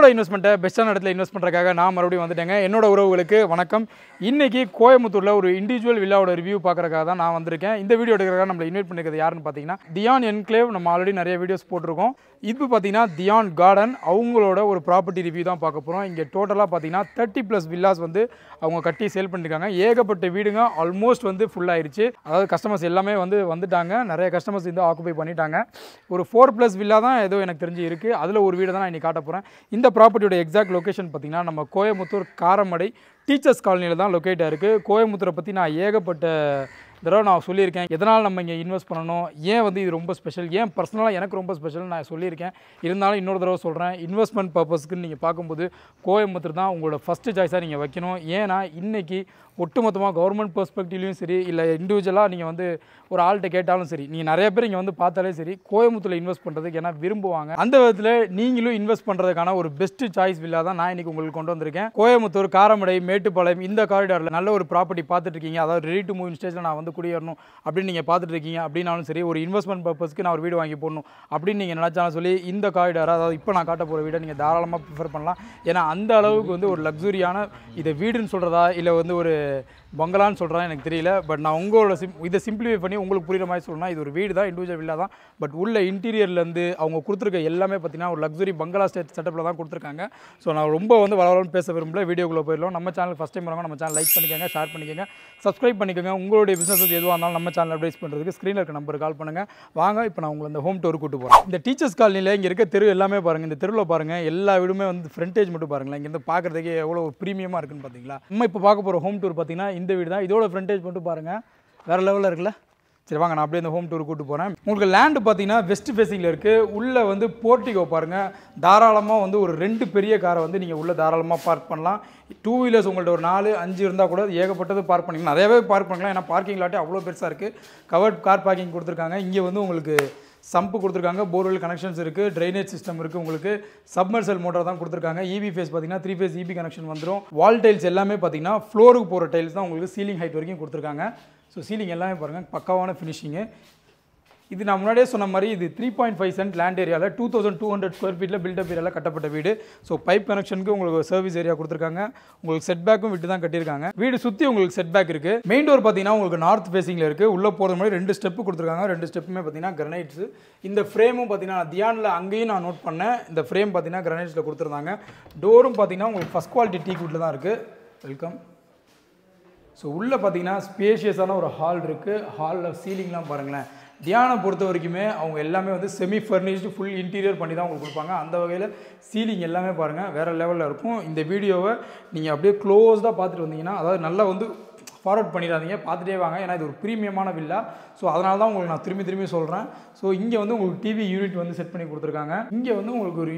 என்னோட இன்வெஸ்ட்மெண்ட்டை பெஸ்ட்டான இடத்துல இன்வெஸ்ட் பண்ணுறதுக்காக நான் மறுபடியும் வந்துட்டேங்க. என்னோட உறவுகளுக்கு வணக்கம். இன்றைக்கி கோயம்புத்தூரில் ஒரு இண்டிவிஜுவல் வில்லாவோட ரிவ்யூ பார்க்குறதுக்காக தான் நான் வந்திருக்கேன். இந்த வீடியோ எடுக்கிறதுக்காக நம்மளை இன்வைட் பண்ணிக்கிறது யாருன்னு பார்த்தீங்கன்னா தியான் என்க்ளேவ். நம்ம ஆல்ரெடி நிறைய வீடியோஸ் போட்டிருக்கோம். இப்போ பார்த்தீங்கன்னா தியான் கார்டன் அவங்களோட ஒரு ப்ராப்பர்ட்டி ரிவ்யூ தான் பார்க்க போகிறோம். இங்கே டோட்டலாக பார்த்தீங்கன்னா 30+ வில்லாஸ் வந்து அவங்க கட்டி சேல் பண்ணியிருக்காங்க. ஏகப்பட்ட வீடுங்க ஆல்மோஸ்ட் வந்து ஃபுல்லாகிடுச்சு. அதாவது கஸ்டமர்ஸ் எல்லாமே வந்துட்டாங்க. நிறைய கஸ்டமர்ஸ் வந்து ஆக்குபை பண்ணிட்டாங்க. ஒரு 4+ வில்லா தான் ஏதோ எனக்கு தெரிஞ்சு இருக்குது. அதில் ஒரு வீடு தான் நான் இன்றைக்கி காட்ட போகிறேன். இந்த ப்ராப்பர்ட்டியோட எக்ஸாக்ட் லொக்கேஷன் பார்த்தீங்கன்னா நம்ம கோயம்புத்தூர் காரமடை டீச்சர்ஸ் காலனியில் தான் லொக்கேட்டாக இருக்குது. கோயம்புத்தூரை பற்றி நான் ஏகப்பட்ட தடவை நான் சொல்லியிருக்கேன். எதனால் நம்ம இங்கே இன்வெஸ்ட் பண்ணணும், ஏன் வந்து இது ரொம்ப ஸ்பெஷல், ஏன் பர்சனலாக எனக்கு ரொம்ப ஸ்பெஷல் நான் சொல்லியிருக்கேன். இருந்தாலும் இன்னொரு தடவை சொல்கிறேன், இன்வெஸ்ட்மெண்ட் பர்பஸ்க்குன்னு நீங்கள் பார்க்கும்போது கோயம்புத்தூர் தான் உங்களோட ஃபஸ்ட்டு சாய்ஸாக நீங்கள் வைக்கணும். ஏன்னா இன்றைக்கி ஒட்டுமொத்தமாக கவர்மெண்ட் பெர்ஸ்பெக்டிவ்லையும் சரி, இல்லை இண்டிவிஜுவலாக நீங்கள் வந்து ஒரு ஆள்கிட்ட கேட்டாலும் சரி, நீங்கள் நிறைய பேர் இங்கே வந்து பார்த்தாலே சரி கோயம்புத்தூரில் இன்வெஸ்ட் பண்ணுறதுக்கு ஏன்னா விரும்புவாங்க. அந்த விதத்தில் நீங்களும் இன்வெஸ்ட் பண்ணுறதுக்கான ஒரு பெஸ்ட்டு சாய்ஸ் வில்லா தான் நான் இன்றைக்கி உங்களுக்கு கொண்டு வந்திருக்கேன். கோயம்புத்தூர் காரமடை மேட்டுப்பாளையம் இந்த காரிடாரில் நல்ல ஒரு ப்ராப்பர்ட்டி பார்த்துட்டு இருக்கீங்க. அதாவது ரெடி டு மூவ் ஸ்டேஜில் நான் வந்து குடியேறணும் அப்படின்னு நீங்கள் பார்த்துட்டு இருக்கீங்க. அப்படின்னாலும் சரி, ஒரு இன்வெஸ்ட்மெண்ட் பர்பஸ்க்கு நான் ஒரு வீடு வாங்கி போடணும் அப்படின்னு நீங்கள் நினச்சாலும் சொல்லி இந்த காரிடார், அதாவது இப்போ நான் காட்ட போகிற வீடை நீங்கள் தாராளமாக ப்ரிஃபர் பண்ணலாம். ஏன்னா அந்த அளவுக்கு வந்து ஒரு லக்ஸுரியான இதை வீடுன்னு சொல்கிறதா இல்லை வந்து ஒரு பங்களான்னு சொல்கிறதா எனக்கு தெரியல. பட் நான் உங்களோட இதை சிம்பிளிஃபை பண்ணி உங்களுக்கு புரிகிற மாதிரி சொல்லணும்னா இது ஒரு வீடு தான், இண்டிவிஜுவல் வில்லா தான். பட் உள்ள இன்டீரியர்லேருந்து அவங்க கொடுத்துருக்க எல்லாமே பார்த்தீங்கன்னா ஒரு லக்ஸுரி பங்களா செட்டப்பில் தான் கொடுத்துருக்காங்க. ஸோ நான் ரொம்ப வந்து வளவலன்னு பேச விரும்பல. வீடியோக்குள்ளே போயிடலாம். நம்ம சேனல் ஃபஸ்ட் டைம் வரவங்க நம்ம சேனல் லைக் பண்ணிக்கோங்க, ஷேர் பண்ணிக்கோங்க, சப்ஸ்கிரைப் பண்ணிக்கோங்க. உங்களுடைய பிஸ்னஸ் எதுவாக இருந்தாலும் நம்ம சேனல் அட்வைஸ் பண்ணுறதுக்கு ஸ்க்ரீனில் இருக்க நம்பர் கால் பண்ணுங்கள். வாங்க இப்போ நான் உங்களை இந்த ஹோம் டூர் கூட்டு போகிறேன். இந்த டீச்சர்ஸ் காலனியில் இங்கே இருக்க தெரு எல்லாமே பாருங்கள். இந்த தெருவில் பாருங்கள், எல்லா வீடுமே வந்து ஃப்ரண்டேஜ் மட்டும் பாருங்களேன். இங்கேருந்து பார்க்குறதுக்கே எவ்வளோ ஒரு ப்ரீமியமாக இருக்குன்னு பார்த்தீங்களா. நம்ம இப்போ பார்க்க போகிற ஹோம் டூர் பார்த்தீங்கன்னா இந்த வீடு தான். இதோட ஃப்ரண்டேஜ் மட்டும் பாருங்கள், வேறு லெவலில் இருக்குல்ல. சரி வாங்க, நான் அப்படியே இந்த ஹோம் டூர் கூட்டு போகிறேன். உங்களுக்கு லேண்டு பார்த்தீங்கன்னா வெஸ்ட் ஃபேஸிங்கில் இருக்குது. உள்ளே வந்து போர்ட்டிகோ பாருங்கள். தாராளமாக வந்து ஒரு 2 பெரிய காரை வந்து நீங்கள் உள்ளே தாராளமாக பார்க் பண்ணலாம். 2 வீலர்ஸ் உங்கள்கிட்ட ஒரு 4-5 இருந்தால் கூட ஏகப்பட்டது பார்க் பண்ணிக்கலாம். நிறையவே பார்க் பண்ணிக்கலாம். ஏன்னா பார்க்கிங் லாட்டே அவ்வளோ பெருசாக இருக்குது. கவர்ட் கார் பார்க்கிங் கொடுத்துருக்காங்க. இங்கே வந்து உங்களுக்கு சம்பு கொடுத்துருக்காங்க, போர்வெல் கனெக்ஷன்ஸ் இருக்குது, ட்ரைனேஜ் சிஸ்டம் இருக்குது, உங்களுக்கு சப்மர்சல் மோட்டர் தான் கொடுத்துருக்காங்க. EV ஃபேஸ் பார்த்தீங்கன்னா 3 ஃபேஸ் EB கனெக்ஷன் வந்துடும். வால் டைல்ஸ் எல்லாமே பார்த்தீங்கன்னா ஃப்ளோருக்கு போகிற டைல்ஸ் தான் உங்களுக்கு சீலிங் ஹைட் வரைக்கும் கொடுத்துருக்காங்க. ஸோ சீலிங் எல்லாமே பாருங்கள், பக்காவான ஃபினிஷிங்கு. இது நான் முன்னாடியே சொன்ன மாதிரி இது 3.5 சென்ட் லேண்ட் ஏரியாவில் 2200 ஸ்கொயர் ஃபீட்டில் பில்டப் ஏரியாவில் கட்டப்பட்ட வீடு. ஸோ பைப் கனெக்ஷனுக்கு உங்களுக்கு சர்வீஸ் ஏரியா கொடுத்துருக்காங்க. உங்களுக்கு செட் பேக்கும் விட்டு தான் கட்டியிருக்காங்க. வீடு சுற்றி உங்களுக்கு செட் பேக் இருக்குது. மெயின் டோர் பார்த்தீங்கன்னா உங்களுக்கு நார்த் ஃபேஸிங்கில் இருக்குது. உள்ளே போகிற மாதிரி 2 ஸ்டெப்பு கொடுத்துருக்காங்க. 2 ஸ்டெப்புமே பார்த்தீங்கன்னா கிரனைட்ஸு. இந்த ஃப்ரேமும் பார்த்தீங்கன்னா தியானில் அங்கேயும் நான் நோட் பண்ணேன். இந்த ஃப்ரேம் பார்த்தீங்கன்னா கிரனைட்ஸில் கொடுத்துருந்தாங்க. டோரும் பார்த்தீங்கன்னா உங்களுக்கு ஃபஸ்ட் குவாலிட்டி டீக் வுட்டில் தான் இருக்குது. வெல்கம். ஸோ உள்ளே பார்த்தீங்கன்னா ஸ்பேஷியஸான ஒரு ஹால் இருக்குது. ஹாலில் சீலிங்லாம் பாருங்களேன். தியானை பொறுத்த வரைக்குமே அவங்க எல்லாமே வந்து செமி ஃபர்னிஷ்டு ஃபுல் இன்டீரியர் பண்ணி தான் உங்களுக்கு கொடுப்பாங்க. அந்த வகையில் சீலிங் எல்லாமே பாருங்கள் வேறு லெவலில் இருக்கும். இந்த வீடியோவை நீங்கள் அப்படியே க்ளோஸ்டாக பார்த்துட்டு வந்தீங்கன்னா, அதாவது நல்லா வந்து ஃபார்வர்ட் பண்ணிடாதீங்க, பார்த்துட்டே வாங்க. ஏன்னா இது ஒரு ப்ரீமியமான வில்லா. ஸோ அதனால தான் உங்களுக்கு நான் திரும்பி சொல்கிறேன். ஸோ இங்கே வந்து உங்களுக்கு டிவி யூனிட் வந்து செட் பண்ணி கொடுத்துருக்காங்க. இங்கே வந்து உங்களுக்கு ஒரு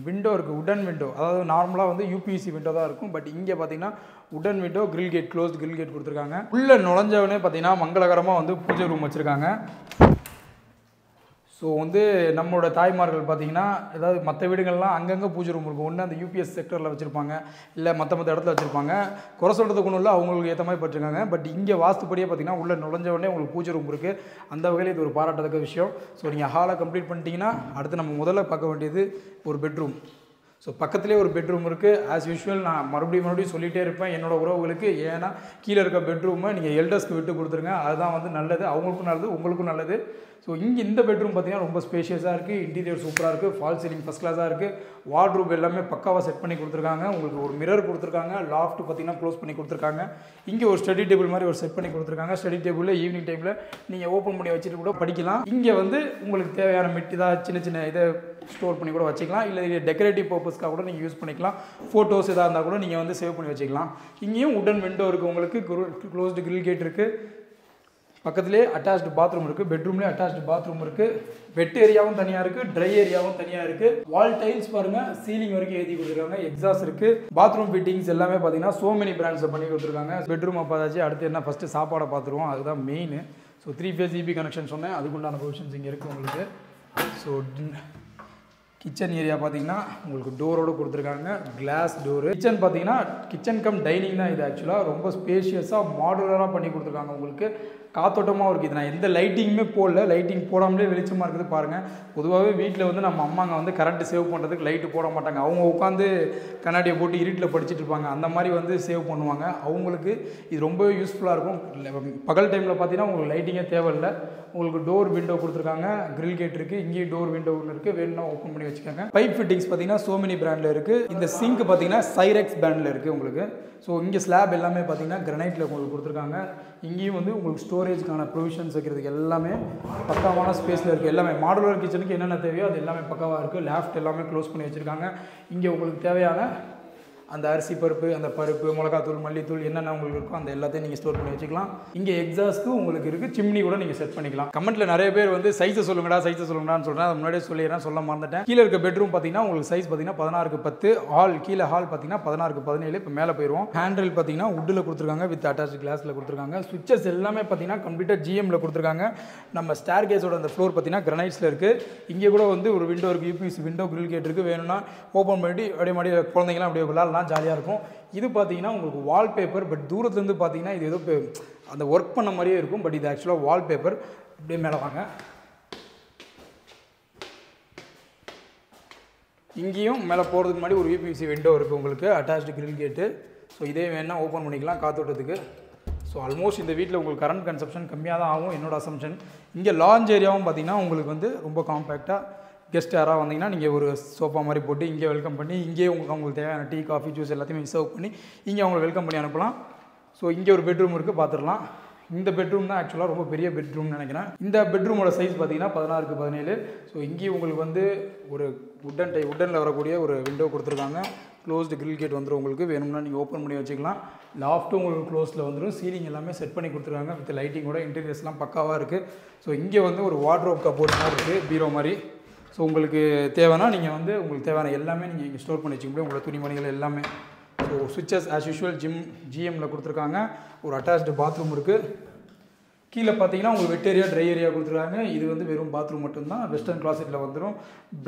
விண்டோ இருக்குது, உடன் விண்டோ. அதாவது நார்மலாக வந்து UPVC விண்டோ தான் இருக்கும். பட் இங்கே பார்த்தீங்கன்னா உடன் window, grill gate, closed grill gate கொடுத்துருக்காங்க. உள்ளே நுழைஞ்சவனே பார்த்தீங்கன்னா மங்களகரமாக வந்து பூஜை ரூம் வச்சுருக்காங்க. ஸோ வந்து நம்மளோட தாய்மார்கள் பார்த்தீங்கன்னா ஏதாவது மற்ற வீடுகள்லாம் அங்கங்கே பூஜை ரூம் இருக்கும். ஒன்று அந்த UPS செக்டரில் வச்சுருப்பாங்க, இல்லை மற்ற இடத்துல வச்சுருப்பாங்க. குறை சொல்கிறதுக்கு ஒன்றும் இல்லை, அவங்களுக்கு ஏற்ற மாதிரி பட்டிருக்காங்க. பட் இங்கே வாஸ்துப்படியே பார்த்தீங்கன்னா உள்ளே நுழைஞ்சவொடனே உங்களுக்கு பூஜை ரூம் இருக்குது. அந்த வகையில் இது ஒரு பாராட்டத்தக்க விஷயம். ஸோ நீங்கள் ஹாலை கம்ப்ளீட் பண்ணிட்டீங்கன்னா அடுத்து நம்ம முதல்ல பார்க்க வேண்டியது ஒரு பெட்ரூம். ஸோ பக்கத்துலேயே ஒரு பெட்ரூம் இருக்குது. ஆஸ் யூஷுவல் நான் மறுபடியும் சொல்லிகிட்டே இருப்பேன் என்னோடய உறவுகளுக்கு. ஏன்னா கீழே இருக்க பெட்ரூமை நீங்கள் எல்டர்ஸ்க்கு விட்டு கொடுத்துருங்க. அதுதான் வந்து நல்லது, அவங்களுக்கும் நல்லது, உங்களுக்கும் நல்லது. ஸோ இங்கே இந்த பெட்ரூம் பார்த்தீங்கன்னா ரொம்ப ஸ்பேஷியஸாக இருக்குது. இன்டீரியர் சூப்பராக இருக்குது. ஃபால் சீலிங் ஃபஸ்ட் கிளாஸாக இருக்குது. வார்ட்ரூப் எல்லாமே பக்காவாக செட் பண்ணி கொடுத்துருக்காங்க. உங்களுக்கு ஒரு மிரர் கொடுத்துருக்காங்க. லாஃப்ட் பார்த்தீங்கன்னா க்ளோஸ் பண்ணி கொடுத்துருக்காங்க. இங்கே ஒரு ஸ்டடி டேபிள் மாதிரி ஒரு செட் பண்ணி கொடுத்துருக்காங்க. ஸ்டடி டேபிளில் ஈவினிங் டைமில் நீங்கள் ஓப்பன் பண்ணி வச்சுட்டு கூட படிக்கலாம். இங்கே வந்து உங்களுக்கு தேவையான ஏதாவது சின்ன இதை ஸ்டோர் பண்ணி கூட வச்சுக்கலாம். இல்லை இது டெக்கரேட்டிவ் பர்பஸ்க்காக கூட நீங்கள் யூஸ் பண்ணிக்கலாம். ஃபோட்டோஸ் எதாக இருந்தால் கூட நீங்கள் வந்து சேவ் பண்ணி வச்சுக்கலாம். இங்கேயும் உடன் விண்டோ இருக்குது, உங்களுக்கு க்ளோஸ்டு கிரில் கேட் இருக்குது. பக்கத்துலேயே அட்டாச்டு பாத்ரூம் இருக்குது. பெட்ரூம்லேயே அட்டாச்டு பாத்ரூம் இருக்குது. வெட் ஏரியாவும் தனியாக இருக்குது, ட்ரை ஏரியாவும் தனியாக இருக்குது. வால் டைல்ஸ் பாருங்கள், சீலிங் வரைக்கும் ஏற்றி கொடுத்துருக்காங்க. எக்ஸாஸ்ட் இருக்குது. பாத்ரூம் ஃபிட்டிங்ஸ் எல்லாமே பார்த்தீங்கன்னா சோ மெனி பிராண்ட்ஸை பண்ணி கொடுத்துருக்காங்க. பெட்ரூமை பார்த்தாச்சு, அடுத்து என்ன ஃபஸ்ட்டு சாப்பாடை பார்த்துருவோம், அதுதான் main. So 3 phase EB connection சொன்னேன், அதுக்குண்டான ப்ரொவிஷன்ஸ் இங்கே இருக்குது உங்களுக்கு. ஸோ கிச்சன் ஏரியா பார்த்தீங்கன்னா உங்களுக்கு டோரோடு கொடுத்துருக்காங்க, கிளாஸ் டோரு. கிச்சன் பார்த்தீங்கன்னா கிச்சன் கம் டைனிங் தான் இது. ஆக்சுவலாக ரொம்ப ஸ்பேஷியஸாக மாடுலராக பண்ணி கொடுத்துருக்காங்க. உங்களுக்கு காத்தோட்டமாக இருக்குது. இது நான் எந்த லைட்டிங்குமே போடல, லைட்டிங் போடாமலே வெளிச்சமாக இருக்குது பாருங்கள். பொதுவாகவே வீட்டில் வந்து நம்ம அம்மாங்க வந்து கரண்ட்டு சேவ் பண்ணுறதுக்கு லைட்டு போட மாட்டாங்க. அவங்க உட்காந்து கண்ணாடியை போட்டு இருட்டில் படிச்சுட்டு இருப்பாங்க. அந்த மாதிரி வந்து சேவ் பண்ணுவாங்க. அவங்களுக்கு இது ரொம்ப யூஸ்ஃபுல்லாக இருக்கும். பகல் டைமில் பார்த்தீங்கன்னா உங்களுக்கு லைட்டிங்கே தேவையில்லை. உங்களுக்கு டோர் விண்டோ கொடுத்துருக்காங்க, கிரில் கேட் இருக்குது, இங்கேயும் டோர் விண்டோ ஒன்று இருக்குது, வேணும்னா ஓப்பன் பண்ணி வச்சுக்கோங்க. பைப் ஃபிட்டிங்ஸ் பார்த்தீங்கன்னா சோமினி பிராண்டில் இருக்குது. இந்த சிங்க் பார்த்தீங்கன்னா சைரெக்ஸ் பிராண்டில் இருக்குது உங்களுக்கு. ஸோ இங்கே ஸ்லாப் எல்லாமே பார்த்தீங்கன்னா கிரனைட்டில் உங்களுக்கு கொடுத்துருக்காங்க. இங்கேயும் வந்து உங்களுக்கு ஸ்டோரேஜ்க்கான ப்ரொவிஷன்ஸ் வைக்கிறதுக்கு எல்லாமே பக்காவான ஸ்பேஸில் இருக்குது. எல்லாமே மாடுலர் கிச்சனுக்கு என்னென்ன தேவையோ அது எல்லாமே பக்காவாக இருக்குது. லேஃப்ட் எல்லாமே க்ளோஸ் பண்ணி வச்சுருக்காங்க. இங்கே உங்களுக்கு தேவையான அந்த அரிசி பருப்பு, அந்த பருப்பு, மிளகாத்தூள், மல்லித்தூள் என்னென்ன உங்களுக்கு இருக்கோ அந்த எல்லாத்தையும் நீங்கள் ஸ்டோர் பண்ணி வச்சுக்கலாம். இங்கே எக்ஸாஸ்ட்டு உங்களுக்கு இருக்குது, சிம்னி கூட நீங்கள் செட் பண்ணிக்கலாம். கமெண்ட்டில் நிறைய பேர் வந்து சைஸை சொல்லுங்கடான்னு சொல்கிறேன். அதை முன்னாடியே சொல்லிடுறேன், சொல்ல மறந்துட்டேன். கீழே இருக்க பெட்ரூம் பார்த்தீங்கன்னா உங்களுக்கு சைஸ் பார்த்தீங்கன்னா 16x10, ஹால் கீழே ஹால் பார்த்தீங்கன்னா 16x17. இப்போ மேலே போயிடுவோம். ஹேண்டில் பார்த்தீங்கன்னா உட்டில் கொடுத்துருக்காங்க, வித் அட்டாச் கிளாஸில் கொடுத்துருக்காங்க. ஸ்விட்சஸ் எல்லாமே பார்த்தீங்கன்னா கம்ப்ளீட்டாக ஜிஎம்மில் கொடுத்துருக்காங்க. நம்ம ஸ்டேர் கேஸோட அந்த ஃப்ளோர் பார்த்தீங்கன்னா கிரனைட்ஸில் இருக்குது. இங்கே கூட வந்து ஒரு விண்டோ இருக்குது, யூபிஎஸ் விண்டோ, கிரில் கேட் இருக்குது. வேணும்னா ஓப்பன் பண்ணிட்டு அப்படியே மாதிரி குழந்தைங்களாம் அப்படியே விளாட்லாம், ஜாலியாக இருக்கும். இது பார்த்தீங்கன்னா உங்களுக்கு வால்பேப்பர். பட் தூரத்துலேருந்து பார்த்தீங்கன்னா இது ஏதோ அந்த ஒர்க் பண்ண மாதிரியே இருக்கும். பட் இது ஆக்சுவலாக வால்பேப்பர். அப்படியே மேலே வாங்க. இங்கேயும் மேலே போகிறதுக்கு முன்னாடி ஒரு யூபிஎஸ்சி விண்டோ இருக்குது உங்களுக்கு, அட்டாச்டு கிரில் கேட்டு. ஸோ இதே வேணால் ஓப்பன் பண்ணிக்கலாம் காத்தோட்டத்துக்கு. ஸோ ஆல்மோஸ்ட் இந்த வீட்டில் உங்களுக்கு கரண்ட் கன்சப்ஷன் கம்மியாக தான் ஆகும் என்னோட அசம்ஷன். இங்கே லான்ச் ஏரியாவும் பார்த்தீங்கன்னா உங்களுக்கு வந்து ரொம்ப காம்பேக்டாக, கெஸ்ட் யாராக வந்தீங்கன்னா நீங்கள் ஒரு சோஃபா மாதிரி போட்டு இங்கே வெல்கம் பண்ணி, இங்கே உங்களுக்கு தேவையான டீ, காஃபி, ஜூஸ் எல்லாத்தையுமே சர்வ் பண்ணி இங்கே அவங்களை வெல்கம் பண்ணி அனுப்பலாம். ஸோ இங்கே ஒரு பெட்ரூம் இருக்குது, பார்த்துடலாம். இந்த பெட்ரூம் தான் ஆக்சுவலாக ரொம்ப பெரிய பெட்ரூம்னு நினைக்கிறேன். இந்த பெட்ரூமோட சைஸ் பார்த்தீங்கன்னா 16x17. ஸோ இங்கேயும் உங்களுக்கு வந்து ஒரு உட்டனில் வரக்கூடிய ஒரு விண்டோ கொடுத்துருக்காங்க. க்ளோஸ்டு கிரில் கேட் வந்துடும் உங்களுக்கு. வேணும்னா நீங்கள் ஓப்பன் பண்ணி வச்சுக்கலாம். லாஃப்ட்டும் உங்களுக்கு க்ளோஸில் வந்துடும். சீலிங் எல்லாமே செட் பண்ணி கொடுத்துருக்காங்க வித் லைட்டிங்கோட. இன்டீரியர்ஸ்லாம் பக்காவாக இருக்குது. ஸோ இங்கே வந்து ஒரு வார்ட்ரோப் கப்போர்ட் மாதிரி இருக்குது, பீரோ மாதிரி. ஸோ உங்களுக்கு தேவைன்னா நீங்கள் வந்து உங்களுக்கு தேவையான எல்லாமே நீங்கள் இங்கே ஸ்டோர் பண்ணி வச்சுக்க முடியும், உங்களோட துணிமணிகள் எல்லாமே. ஸோ சுவிச்சஸ் ஆஸ் யூஷுவல் ஜிஎம்மில் கொடுத்துருக்காங்க. ஒரு அட்டாச்டு பாத்ரூம் இருக்குது. கீழே பார்த்தீங்கன்னா உங்களுக்கு வெட் ஏரியா, ட்ரை ஏரியா கொடுத்துருக்காங்க. இது வந்து வெறும் பாத்ரூம் மட்டும்தான். வெஸ்டர்ன் கிளாசெட்டில் வந்துடும்.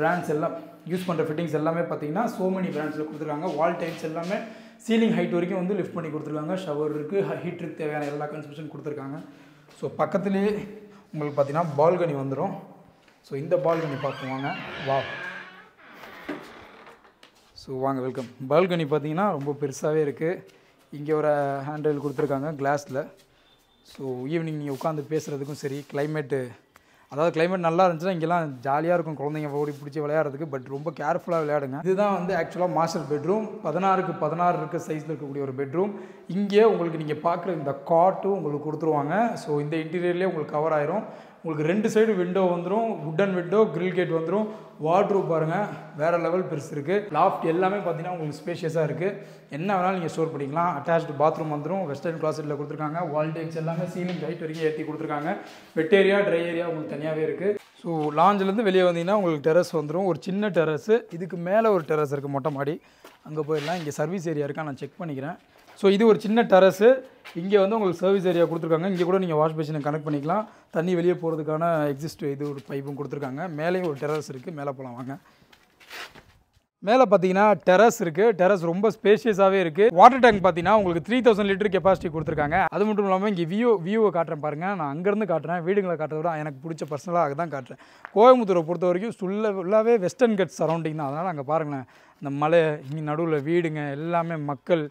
பிராண்ட்ஸ் எல்லாம் யூஸ் பண்ணுற ஃபிட்டிங்ஸ் எல்லாமே பார்த்தீங்கன்னா சோமனி பிராண்ட்ஸில் கொடுத்துருக்காங்க. வால் டைல்ஸ் எல்லாமே சீலிங் ஹைட் வரைக்கும் வந்து லிஃப்ட் பண்ணி கொடுத்துருக்காங்க. ஷவர் இருக்குது, ஹீட்டருக்கு தேவையான எல்லா கன்ஸ்ட்ரக்ஷன் கொடுத்துருக்காங்க. ஸோ பக்கத்துலேயே உங்களுக்கு பார்த்தீங்கன்னா பால்கனி வந்துடும். ஸோ இந்த பால்கனி பார்க்குவாங்க. வா, ஸோ வாங்க, வெல்கம். பால்கனி பார்த்தீங்கன்னா ரொம்ப பெருசாகவே இருக்குது. இங்கே ஒரு ஹேண்டில் கொடுத்துருக்காங்க கிளாஸில். ஸோ ஈவினிங் நீங்கள் உட்காந்து பேசுகிறதுக்கும் சரி, கிளைமேட் நல்லா இருந்துச்சுன்னா இங்கெல்லாம் ஜாலியாக இருக்கும், குழந்தைங்க ஓடி பிடிச்சி விளையாடுறதுக்கு. பட் ரொம்ப கேர்ஃபுல்லாக விளையாடுங்க. இதுதான் வந்து ஆக்சுவலாக மாஸ்டர் பெட்ரூம். 16x16 இருக்க சைஸில் இருக்கக்கூடிய ஒரு பெட்ரூம். இங்கே உங்களுக்கு நீங்கள் பார்க்குற இந்த காட்டும் உங்களுக்கு கொடுத்துருவாங்க. ஸோ இந்த இன்டீரியர்லேயே உங்களுக்கு கவர் ஆயிரும். உங்களுக்கு 2 சைடு விண்டோ வந்துடும், உட்டன் விண்டோ, கிரில் கேட் வந்துடும். வார்ட்ரோப் பாருங்கள், வேறு லெவல் பெருசு இருக்குது. லாஃப்ட் எல்லாமே பார்த்தீங்கன்னா உங்களுக்கு ஸ்பேஷியஸாக இருக்குது. என்ன வேணாலும் நீங்கள் ஸ்டோர் பண்ணிக்கலாம். அட்டாச்டு பாத்ரூம் வந்துடும். வெஸ்டர்ன் கிளாசெட்டில் கொடுத்துருக்காங்க. வால் டைல்ஸ் எல்லாமே சீலிங் ஹைட் வரைக்கும் ஏற்றி கொடுத்துருக்காங்க. வெட் ஏரியா, ட்ரை ஏரியா உங்களுக்கு தனியாகவே இருக்குது. ஸோ லாஞ்சிலேருந்து வெளியே வந்தீங்கன்னா உங்களுக்கு டெரஸ் வந்துடும். ஒரு சின்ன டெரஸு, இதுக்கு மேலே ஒரு டெரஸ் இருக்குது, மொட்டை மாடி. அங்கே போயிடலாம். இங்கே சர்வீஸ் ஏரியா இருக்கா நான் செக் பண்ணிக்கிறேன். ஸோ இது ஒரு சின்ன டெரஸு. இங்கே வந்து உங்களுக்கு சர்வீஸ் ஏரியா கொடுத்துருக்காங்க. இங்கே கூட நீங்கள் வாஷ் பேஷனை கனெக்ட் பண்ணிக்கலாம். தண்ணி வெளியே போகிறதுக்கான இது ஒரு பைப்பும் கொடுத்துருக்காங்க. மேலேயும் ஒரு டெரஸ் இருக்குது. மேலே போகலாம் வாங்க. மேலே பார்த்தீங்கன்னா டெரஸ் இருக்குது. டெரஸ் ரொம்ப ஸ்பேஷியஸாகவே இருக்குது. வாட்டர் டேங்க் பார்த்தீங்கன்னா உங்களுக்கு 3000 லிட்டர் கெப்பாசிட்டி கொடுத்துருக்காங்க. அது மட்டும் இல்லாமல் இங்கே வியூவை காட்டுறேன் பாருங்கள். நான் அங்கேருந்து காட்டுறேன். வீடுங்களை காட்டுறத விட எனக்கு பிடிச்ச பர்சனலாக தான் காட்டுறேன். கோயம்புத்தூரை பொறுத்த வரைக்கும் ஃபுல்லாகவே வெஸ்டர்ன் கட்ஸ் சரௌண்டிங் தான். அதனால் அங்கே பாருங்களேன், இந்த மலை, இங்கே நடுவில் வீடுங்க, எல்லாமே மக்கள்.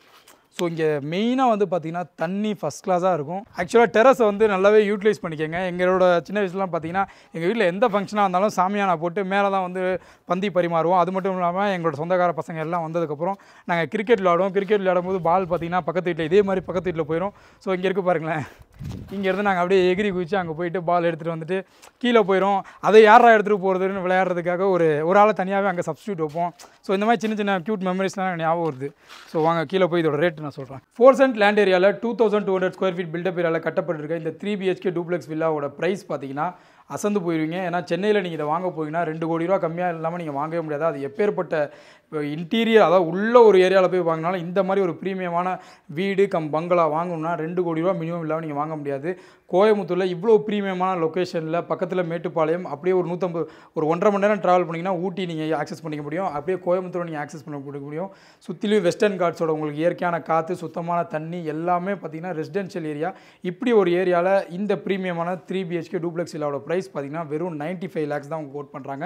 ஸோ இங்கே மெயினாக வந்து பார்த்திங்கன்னா தண்ணி ஃபஸ்ட் கிளாஸாக இருக்கும். ஆக்சுவலாக டெரஸை வந்து நல்லாவே யூட்டிலைஸ் பண்ணிக்கோங்க. எங்களோட சின்ன வயசுலாம் பார்த்திங்கன்னா எங்கள் வீட்டில் எந்த ஃபங்க்ஷனாக இருந்தாலும் சாமியானா போட்டு மேலே தான் வந்து பந்தி பரிமாறுவோம். அது மட்டும் இல்லாமல் எங்களோட சொந்தக்கார பசங்க எல்லாம் வந்ததுக்கப்புறம் நாங்கள் கிரிக்கெட் விளையாடுவோம். கிரிக்கெட் விளையாடும்போது பால் பார்த்திங்கன்னா பக்கத்து வீட்டில் இதே மாதிரி பக்கத்து வீட்டில் போயிடும். ஸோ இங்கே இருக்குது பாருங்களேன், இங்கேருந்து நாங்கள் அப்படியே எகிரி குதிச்சு அங்கே போயிட்டு பால் எடுத்துகிட்டு வந்துட்டு கீழே போயிடும். அதை யாரா எடுத்துகிட்டு போகிறதுன்னு விளையாடுறதுக்காக ஒரு ஆளை தனியாகவே அங்கே சப்ஸ்டியூட் வைப்போம். ஸோ இந்த மாதிரி சின்ன சின்ன க்யூட் மெமரிஸ்லாம் ஞாபகம் வருது. ஸோ வாங்க கீழே போய் இதோட ரேட் நான் சொல்கிறேன். 4 சென்ட் லேண்ட் ஏரியாவில் 2200 ஸ்கொயர் ஃபீட் பில்டப் ஏரியாவில் கட்டப்பட்டிருக்க இந்த 3 BHK டூப்ளெக்ஸ் வில்லாவோட ப்ரைஸ் பார்த்தீங்கன்னா அசந்து போயிடுவீங்க. ஏன்னா சென்னையில் நீங்கள் இதை வாங்க போனீங்கன்னா 2 கோடி ரூபா கம்மியாக இல்லாமல் நீங்கள் வாங்கவே முடியாது. அது எப்பேற்பட்ட இன்டீரியர், அதாவது உள்ள ஒரு ஏரியாவில் போய் வாங்கினாலும் இந்த மாதிரி ஒரு ப்ரீமியமான வீடு பங்களா வாங்கணும்னா 2 கோடி ரூபா மினிமம் இல்லாமல் நீங்கள் வாங்க முடியாது. கோயம்புத்தூரில் இவ்வளோ ப்ரீமியமான லொக்கேஷனில் பக்கத்தில் மேட்டுப்பாளையம், அப்படியே ஒரு 1.5 மணி நேரம் ட்ராவல் பண்ணிங்கன்னா ஊட்டி நீங்கள் ஆக்சஸ் பண்ணிக்க முடியும். அப்படியே கோயம்புத்தூரை நீங்கள் ஆக்சஸ் பண்ண முடியும். சுற்றிலும் வெஸ்டர்ன் காட்ஸோட உங்களுக்கு இயற்கையான காற்று, சுத்தமான தண்ணி எல்லாமே பார்த்தீங்கன்னா ரெசிடென்ஷியல் ஏரியா. இப்படி ஒரு ஏரியாவில் இந்த ப்ரீமியமான 3 BHK டூப்ளெக்ஸ் வில்லாவோட ப்ரைஸ் பார்த்தீங்கன்னா வெறும் 95 lakhs தான் அவங்க கோட் பண்ணுறாங்க.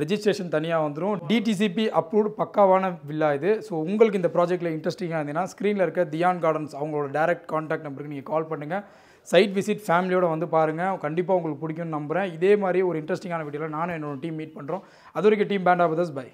ரெஜிஸ்ட்ரேஷன் தனியாக வந்துடும். DTCP அப்ரூவ்டு பக்காவான வில்லா இது. ஸோ உங்களுக்கு இந்த ப்ராஜெக்ட்டில் இன்ட்ரெஸ்டிங்காக இருந்தீங்கன்னா ஸ்க்ரீனில் இருக்க தியான் கார்டன்ஸ் அவங்களோட டைரக்ட் கான்டாக்ட் நம்பருக்கு நீங்கள் கால் பண்ணுங்கள். சைட் விசிட் ஃபேமிலியோடு வந்து பாருங்கள். கண்டிப்பாக உங்களுக்கு பிடிக்கும்னு நம்புகிறேன். இதே மாதிரி ஒரு இன்ட்ரெஸ்டிங்கான வீடியோவில் நானும் என்னோட டீம் மீட் பண்ணுறோம். அது வரைக்கும் டீம் பேண்ட் ஆஃப் பை.